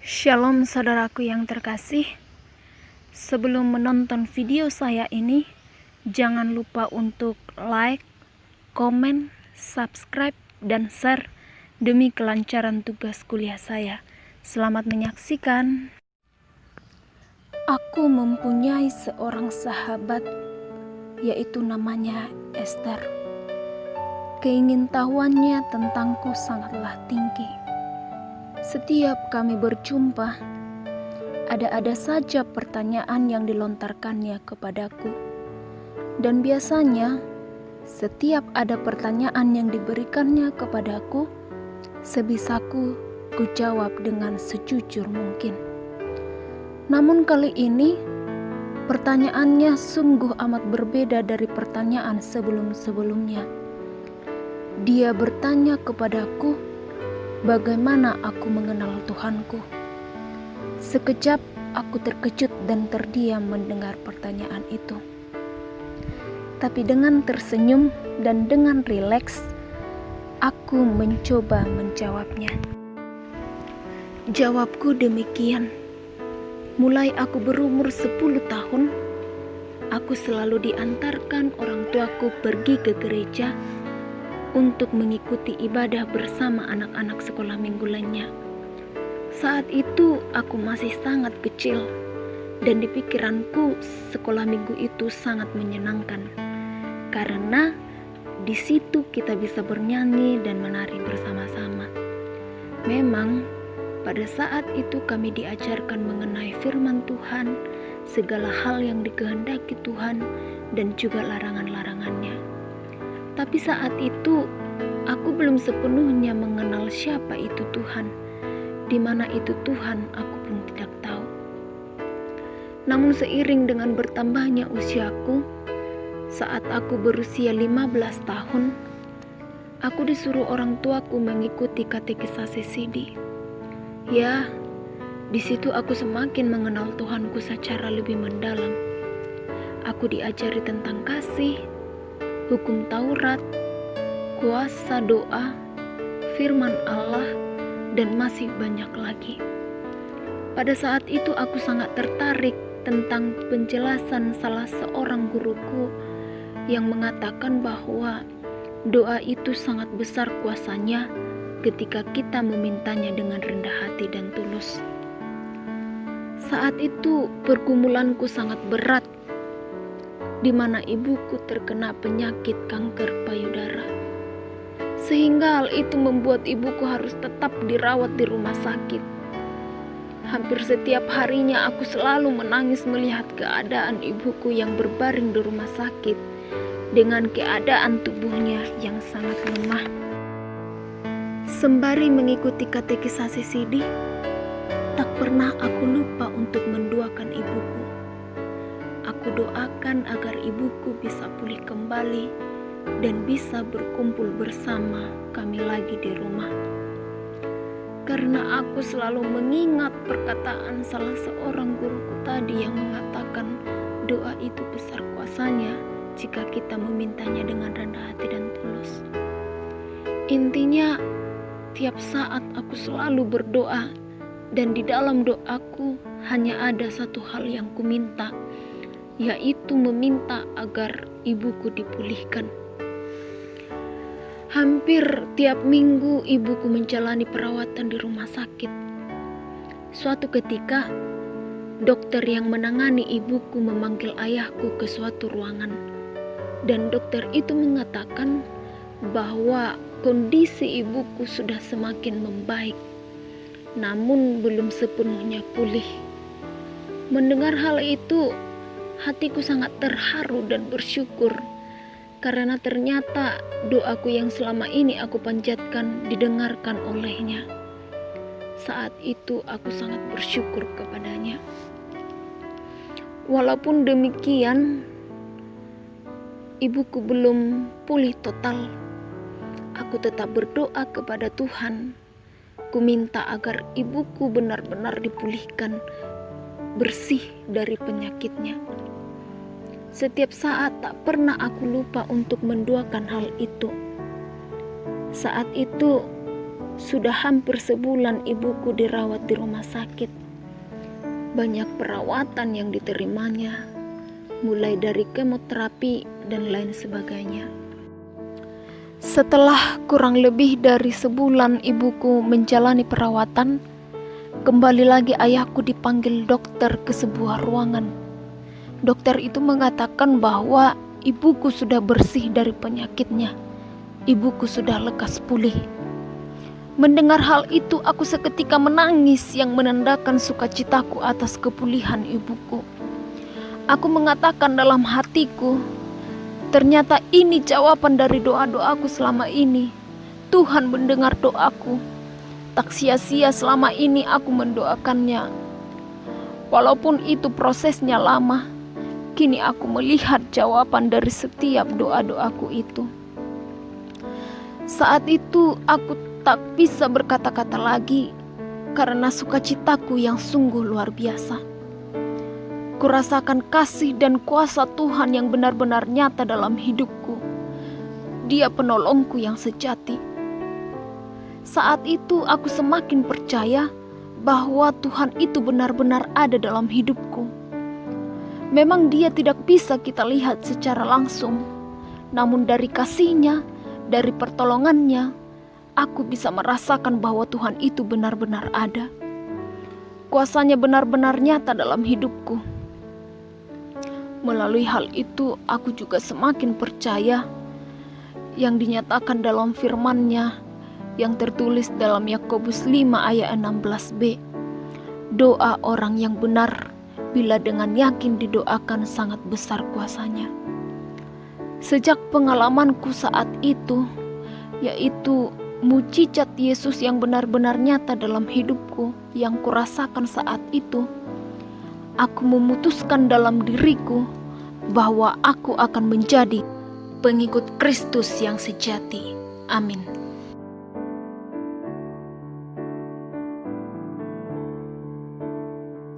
Shalom saudaraku yang terkasih. Sebelum menonton video saya ini, jangan lupa untuk like, komen, subscribe, dan share demi kelancaran tugas kuliah saya. Selamat menyaksikan. Aku mempunyai seorang sahabat, yaitu namanya Esther. Keingintahuannya tentangku sangatlah tinggi. Setiap kami berjumpa, ada saja pertanyaan yang dilontarkannya kepadaku. Dan biasanya, setiap ada pertanyaan yang diberikannya kepadaku, sebisaku ku jawab dengan sejujur mungkin. Namun kali ini, pertanyaannya sungguh amat berbeda dari pertanyaan sebelum-sebelumnya. Dia bertanya kepadaku, bagaimana aku mengenal Tuhanku? Sekejap aku terkejut dan terdiam mendengar pertanyaan itu. Tapi dengan tersenyum dan dengan rileks, aku mencoba menjawabnya. Jawabku demikian. Mulai aku berumur 10 tahun, aku selalu diantarkan orang tuaku pergi ke gereja untuk mengikuti ibadah bersama anak-anak sekolah minggu lainnya. Saat itu aku masih sangat kecil, dan di pikiranku sekolah minggu itu sangat menyenangkan, karena di situ kita bisa bernyanyi dan menari bersama-sama. Memang pada saat itu kami diajarkan mengenai firman Tuhan, segala hal yang dikehendaki Tuhan, dan juga larangan-larangannya. Tapi saat itu, aku belum sepenuhnya mengenal siapa itu Tuhan. Di mana itu Tuhan, aku pun tidak tahu. Namun seiring dengan bertambahnya usiaku, saat aku berusia 15 tahun, aku disuruh orang tuaku mengikuti katekisasi Sidi. Ya, di situ aku semakin mengenal Tuhanku secara lebih mendalam. Aku diajari tentang kasih, hukum Taurat, kuasa doa, firman Allah, dan masih banyak lagi. Pada saat itu aku sangat tertarik tentang penjelasan salah seorang guruku yang mengatakan bahwa doa itu sangat besar kuasanya ketika kita memintanya dengan rendah hati dan tulus. Saat itu pergumulanku sangat berat, di mana ibuku terkena penyakit kanker payudara. Sehingga hal itu membuat ibuku harus tetap dirawat di rumah sakit. Hampir setiap harinya aku selalu menangis melihat keadaan ibuku yang berbaring di rumah sakit dengan keadaan tubuhnya yang sangat lemah. Sembari mengikuti katekisasi Sidi, tak pernah aku lupa untuk mendoakan ibuku. Aku doakan agar ibuku bisa pulih kembali dan bisa berkumpul bersama kami lagi di rumah. Karena aku selalu mengingat perkataan salah seorang guruku tadi yang mengatakan doa itu besar kuasanya jika kita memintanya dengan rendah hati dan tulus. Intinya, tiap saat aku selalu berdoa, dan di dalam doaku hanya ada satu hal yang kuminta, yaitu meminta agar ibuku dipulihkan. Hampir tiap minggu ibuku menjalani perawatan di rumah sakit. Suatu ketika, dokter yang menangani ibuku memanggil ayahku ke suatu ruangan, dan dokter itu mengatakan bahwa kondisi ibuku sudah semakin membaik, namun belum sepenuhnya pulih. Mendengar hal itu, hatiku sangat terharu dan bersyukur, karena ternyata doaku yang selama ini aku panjatkan didengarkan olehnya. Saat itu aku sangat bersyukur kepadanya. Walaupun demikian, ibuku belum pulih total. Aku tetap berdoa kepada Tuhan. Ku minta agar ibuku benar-benar dipulihkan, bersih dari penyakitnya. Setiap saat tak pernah aku lupa untuk mendoakan hal itu. Saat itu Sudah hampir sebulan ibuku dirawat di rumah sakit. Banyak perawatan yang diterimanya, mulai dari kemoterapi dan lain sebagainya. Setelah kurang lebih dari sebulan ibuku menjalani perawatan, kembali lagi ayahku dipanggil dokter ke sebuah ruangan. Dokter itu mengatakan bahwa ibuku sudah bersih dari penyakitnya. Ibuku sudah lekas pulih. Mendengar hal itu, aku seketika menangis yang menandakan sukacitaku atas kepulihan ibuku. Aku mengatakan dalam hatiku, ternyata ini jawaban dari doa-doaku selama ini. Tuhan mendengar doaku. Tak sia-sia selama ini aku mendoakannya. Walaupun itu prosesnya lama, kini aku melihat jawaban dari setiap doa-doaku itu. Saat itu aku tak bisa berkata-kata lagi karena sukacitaku yang sungguh luar biasa. Kurasakan kasih dan kuasa Tuhan yang benar-benar nyata dalam hidupku. Dia penolongku yang sejati. Saat itu aku semakin percaya bahwa Tuhan itu benar-benar ada dalam hidupku. Memang Dia tidak bisa kita lihat secara langsung, namun dari kasih-Nya, dari pertolongannya, aku bisa merasakan bahwa Tuhan itu benar-benar ada. Kuasanya benar-benar nyata dalam hidupku. Melalui hal itu, aku juga semakin percaya yang dinyatakan dalam firman-Nya yang tertulis dalam Yakobus 5 ayat 16b. Doa orang yang benar bila dengan yakin didoakan sangat besar kuasanya. Sejak pengalamanku saat itu, yaitu mujizat Yesus yang benar-benar nyata dalam hidupku yang kurasakan saat itu, aku memutuskan dalam diriku bahwa aku akan menjadi pengikut Kristus yang sejati. Amin.